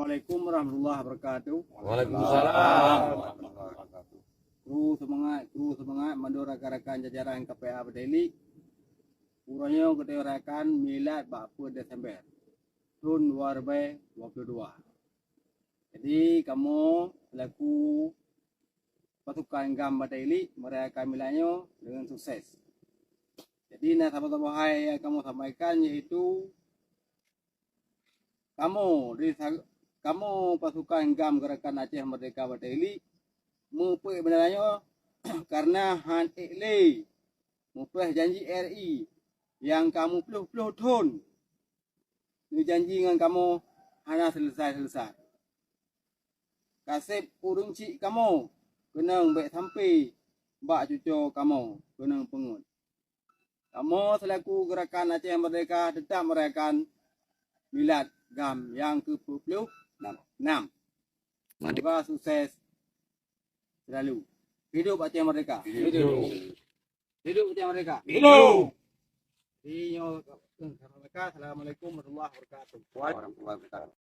Assalamualaikum warahmatullahi wabarakatuh. Waalaikumsalam. Kru semangat mandu rakan-rakan jajaran KPA Berdeli. Uranya kita rakan milad 40 Desember tahun 2022. Jadi kamu selaku pasukan GAM Berdeli merayakan miladnya dengan sukses. Jadi nak sama-sama hai yang kamu sampaikan yaitu kamu pasukan GAM Gerakan Aceh Merdeka Berdeli mempunyai benarnya karena Han Ekle mempunyai janji RI yang kamu puluh tahun janji dengan kamu hanya selesai. Kasih urung cik kamu kena baik sampai bak cucu kamu kena pengut. Kamu selaku Gerakan Aceh Merdeka tetap merayakan milad GAM yang ke-26. Semoga sukses selalu. Hidup Aceh Merdeka. Hidup Aceh Merdeka. Hidup. Assalamualaikum warahmatullahi wabarakatuh.